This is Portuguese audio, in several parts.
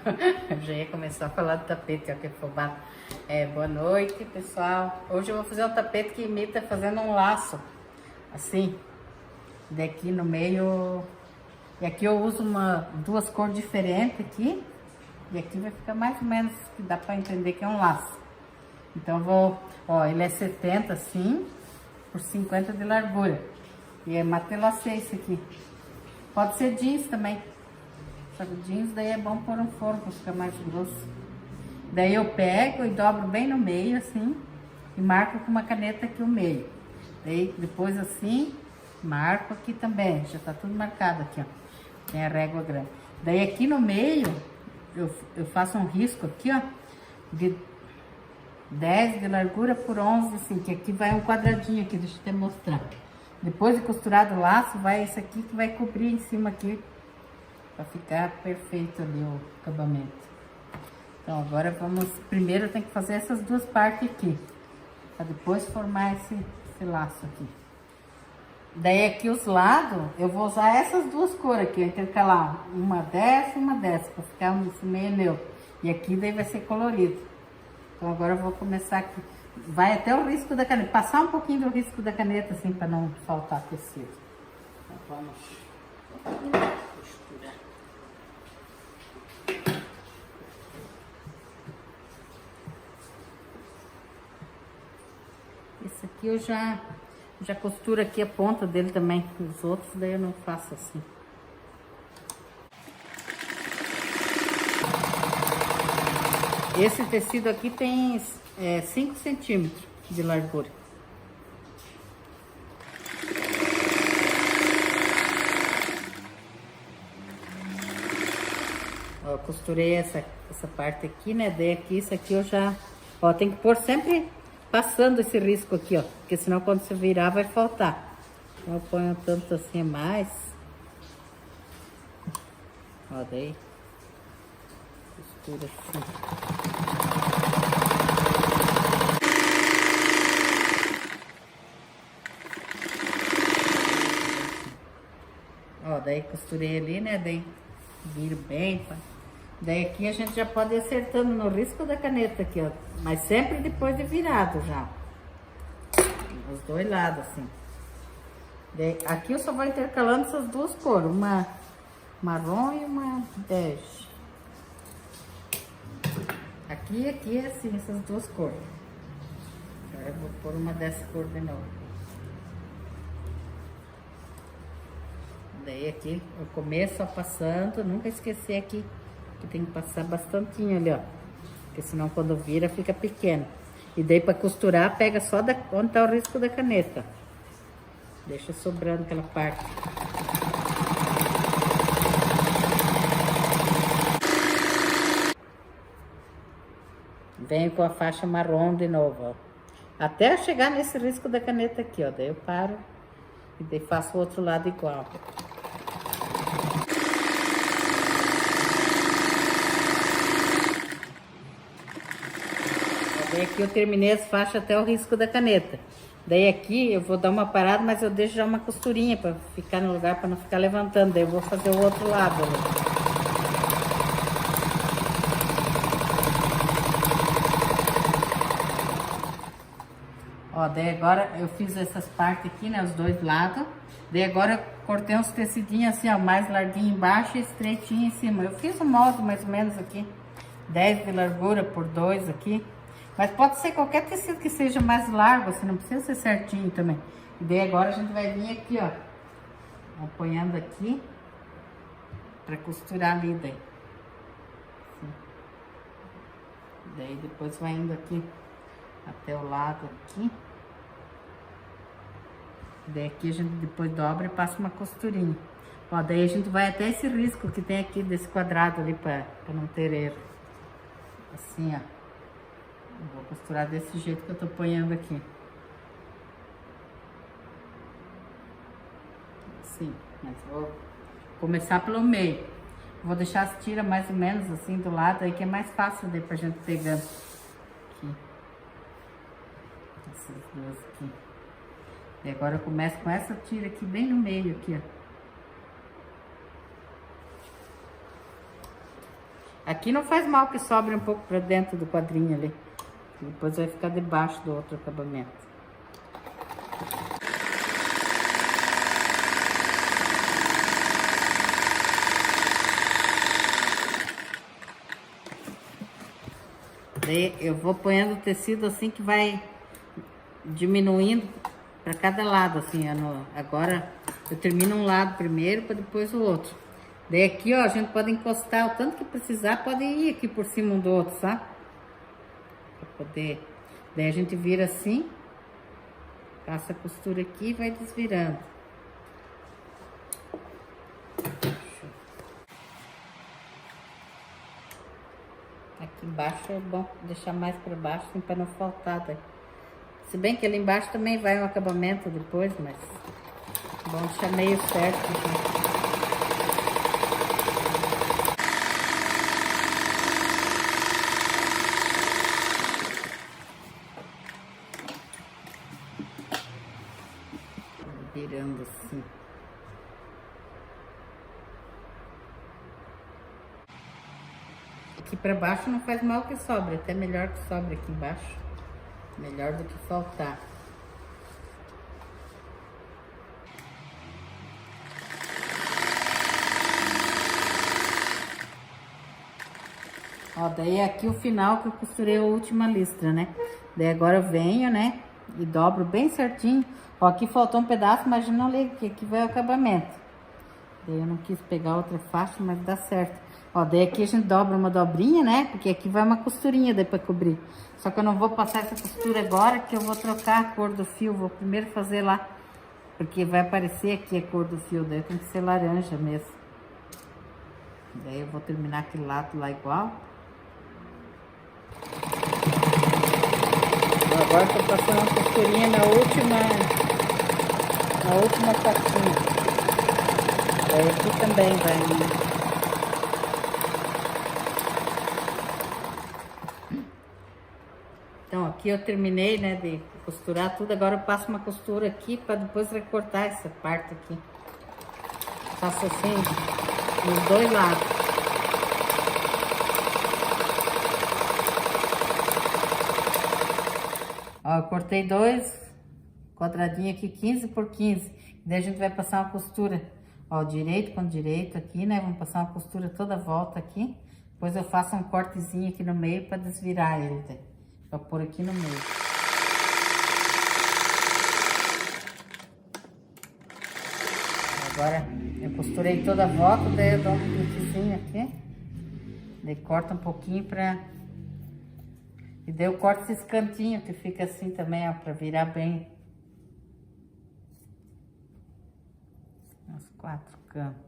Eu já ia começar a falar do tapete, ó, que fubá. Boa noite, pessoal. Hoje eu vou fazer um tapete que imita fazendo um laço, assim, daqui no meio. E aqui eu uso duas cores diferentes aqui, e aqui vai ficar mais ou menos que dá pra entender que é um laço. Então eu vou, ó, ele é 70 assim, por 50 de largura. E é matelacê esse aqui. Pode ser jeans também. Só que o jeans daí é bom pôr um forno para ficar mais grosso. Daí eu pego e dobro bem no meio assim e marco com uma caneta aqui o meio. Daí depois assim, marco aqui também, já tá tudo marcado aqui, ó. Tem a régua grande. Daí aqui no meio eu faço um risco aqui, ó, de 10 de largura por 11, assim, que aqui vai um quadradinho aqui, deixa eu te mostrar. Depois de costurado o laço, vai esse aqui que vai cobrir em cima aqui, para ficar perfeito ali o acabamento. Então agora primeiro eu tenho que fazer essas duas partes aqui, para depois formar esse laço aqui. Daí aqui os lados, eu vou usar essas duas cores aqui, intercalar uma dessa e uma dessa, para ficar meio neutro. E aqui daí vai ser colorido. Então agora eu vou começar aqui. Vai até o risco da caneta, passar um pouquinho do risco da caneta, assim, para não faltar tecido. Então vamos costurar. Esse aqui eu já costuro aqui a ponta dele também. Os outros daí eu não faço assim. Esse tecido aqui tem 5 centímetros de largura. Ó, eu costurei essa parte aqui, né? Daí aqui, isso aqui eu já... Ó, tem que pôr sempre passando esse risco aqui, ó. Porque senão quando você virar vai faltar. Então eu ponho tanto assim a mais. Ó, daí... Costura assim. Ó, daí costurei ali, né? Daí viro bem. Daí aqui a gente já pode ir acertando no risco da caneta aqui, ó. Mas sempre depois de virado já. Os dois lados, assim. Daí, aqui eu só vou intercalando essas duas cores. Uma marrom e uma bege. Aqui e aqui é assim, essas duas cores. Agora eu vou pôr uma dessa cor de novo. Daí aqui eu começo só passando, nunca esquecer aqui que tem que passar bastantinho ali, ó. Porque senão quando vira fica pequeno. E daí para costurar pega só onde tá o risco da caneta. Deixa sobrando aquela parte. Venho com a faixa marrom de novo, ó. Até chegar nesse risco da caneta aqui, ó. Daí eu paro e daí faço o outro lado igual. Daí aqui eu terminei as faixas até o risco da caneta. Daí aqui eu vou dar uma parada, mas eu deixo já uma costurinha para ficar no lugar, para não ficar levantando. Daí eu vou fazer o outro lado, né? Ó, daí agora eu fiz essas partes aqui, né, os dois lados. Daí agora eu cortei uns tecidinhos assim, ó, mais larguinho embaixo e estreitinho em cima. Eu fiz um molde mais ou menos aqui, 10 de largura por 2 aqui. Mas pode ser qualquer tecido que seja mais largo, assim, não precisa ser certinho também. E daí agora a gente vai vir aqui, ó, apoiando aqui, pra costurar ali daí. Assim. Daí depois vai indo aqui até o lado aqui. Daí aqui a gente depois dobra e passa uma costurinha. Ó, daí a gente vai até esse risco que tem aqui desse quadrado ali pra não ter erro. Assim, ó. Eu vou costurar desse jeito que eu tô apoiando aqui. Assim, mas vou começar pelo meio. Vou deixar as tiras mais ou menos assim do lado aí, que é mais fácil daí pra gente pegando. Aqui. Essas duas aqui. E agora eu começo com essa tira aqui bem no meio aqui, ó. Aqui não faz mal que sobre um pouco pra dentro do quadrinho ali. Depois vai ficar debaixo do outro acabamento. Daí eu vou ponhando o tecido assim que vai diminuindo para cada lado, assim, agora eu termino um lado primeiro para depois o outro. Daí aqui, ó, a gente pode encostar o tanto que precisar, pode ir aqui por cima um do outro, sabe? Pra poder... Daí a gente vira assim, passa a costura aqui e vai desvirando. Aqui embaixo é bom deixar mais para baixo, assim, para não faltar, daí. Se bem que ali embaixo também vai um acabamento depois, mas é bom deixar meio certo, assim. Virando assim. Aqui para baixo não faz mal que sobre, até melhor que sobre aqui embaixo. Melhor do que faltar. Ó, daí aqui o final que eu costurei a última listra, né? Daí agora eu venho, né? E dobro bem certinho. Ó, aqui faltou um pedaço, mas eu não ligo, que aqui vai o acabamento. Daí eu não quis pegar outra faixa, mas dá certo. Ó, daí aqui a gente dobra uma dobrinha, né? Porque aqui vai uma costurinha daí pra cobrir. Só que eu não vou passar essa costura agora, que eu vou trocar a cor do fio. Vou primeiro fazer lá, porque vai aparecer aqui a cor do fio. Daí tem que ser laranja mesmo. Daí eu vou terminar aquele lado lá igual. Agora tô passando uma costurinha na última patinha. Daí aqui também vai, né? Então aqui eu terminei, né, de costurar tudo. Agora eu passo uma costura aqui para depois recortar essa parte aqui. Faço assim nos dois lados. Ó, eu cortei dois quadradinhos aqui, 15 por 15. Daí a gente vai passar uma costura, ó, direito com direito aqui, né? Vamos passar uma costura toda a volta aqui. Depois eu faço um cortezinho aqui no meio para desvirar ele, tá? Pra pôr aqui no meio. Agora eu costurei toda a volta, daí eu dou um cliquezinho aqui. Daí corta um pouquinho pra... E daí eu corto esses cantinhos que fica assim também, ó, pra virar bem. Os 4 cantos.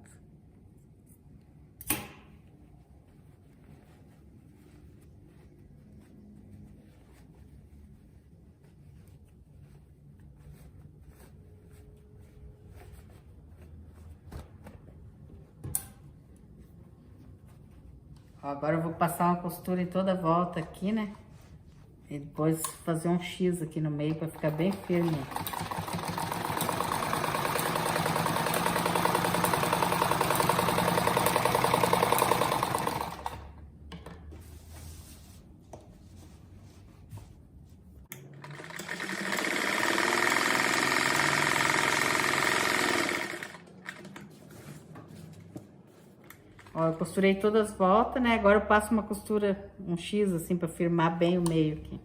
Ó, agora eu vou passar uma costura em toda a volta aqui, né? E depois fazer um X aqui no meio para ficar bem firme. Ó, eu costurei todas as voltas, né? Agora eu passo uma costura, um X assim, pra firmar bem o meio aqui.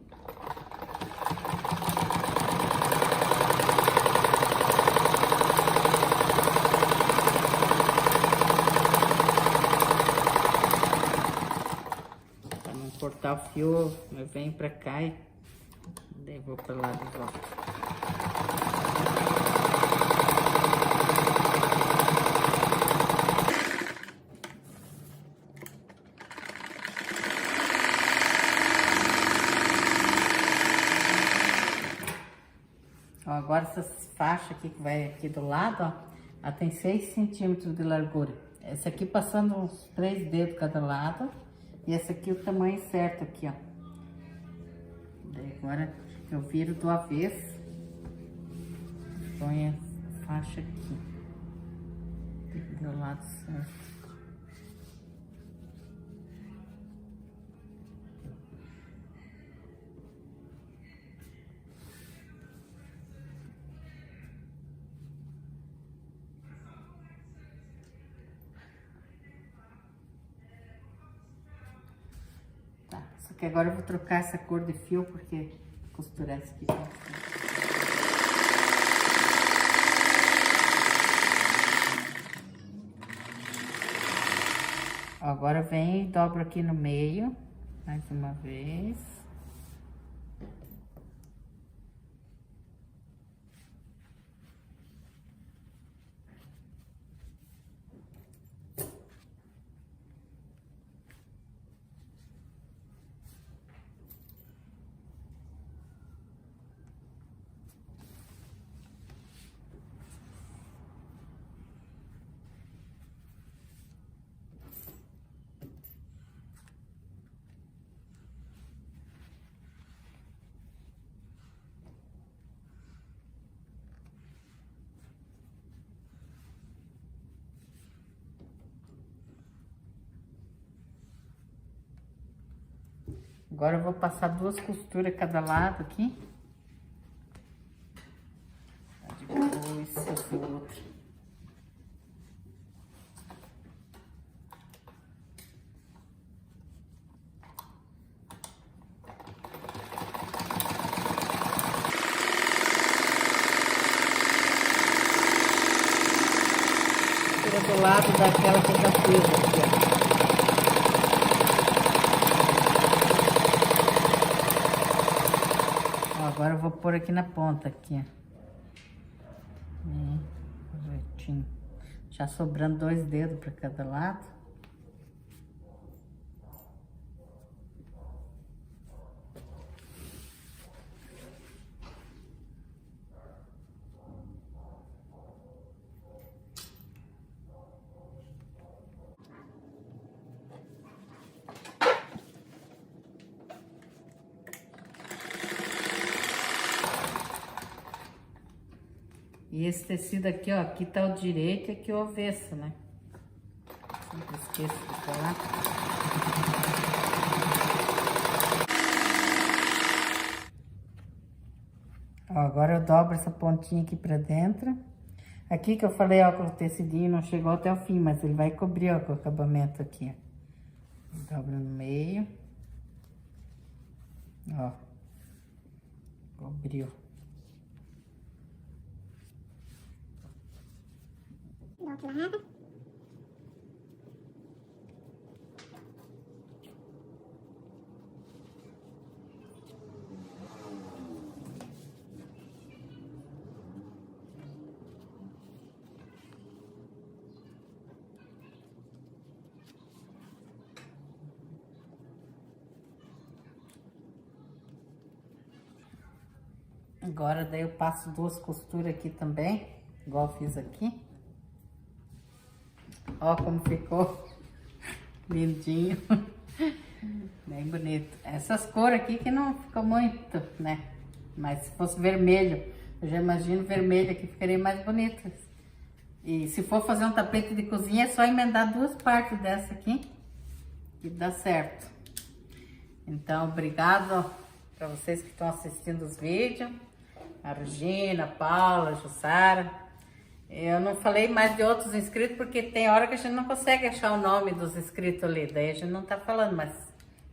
Pra não cortar o fio, eu venho pra cá e daí vou pra lá de volta. Ó, agora essas faixas aqui que vai aqui do lado, ó, ela tem 6 centímetros de largura. Essa aqui passando uns 3 dedos cada lado. E essa aqui o tamanho certo aqui, ó. Daí agora eu viro do avesso. Põe a faixa aqui. Do lado certo. Só que agora eu vou trocar essa cor de fio, porque costurar esse aqui. Agora vem e dobro aqui no meio, mais uma vez. Agora eu vou passar 2 costuras cada lado aqui. Depois fazer o outro. Costura do lado daquela que eu já fiz aqui, ó. Agora eu vou pôr aqui na ponta, aqui, ó. Já sobrando 2 dedos para cada lado. E esse tecido aqui, ó, aqui tá o direito e aqui o avesso, né? Sempre esqueço de falar. Ó, agora eu dobro essa pontinha aqui pra dentro. Aqui que eu falei, ó, que o tecidinho não chegou até o fim, mas ele vai cobrir, ó, com o acabamento aqui, ó. Dobra no meio. Ó. Cobriu. Do outro lado. Agora daí eu passo 2 costuras aqui também, igual eu fiz aqui. Ó como ficou lindinho, bem bonito. Essas cores aqui que não ficou muito, né? Mas se fosse vermelho, eu já imagino vermelho aqui ficaria mais bonito. E se for fazer um tapete de cozinha, é só emendar 2 partes dessa aqui e dá certo. Então, obrigado para vocês que estão assistindo os vídeos. A Regina, a Paula, a Jussara. Eu não falei mais de outros inscritos porque tem hora que a gente não consegue achar o nome dos inscritos ali. Daí a gente não tá falando, mas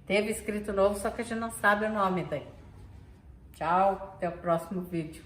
teve inscrito novo, só que a gente não sabe o nome daí. Tchau, até o próximo vídeo.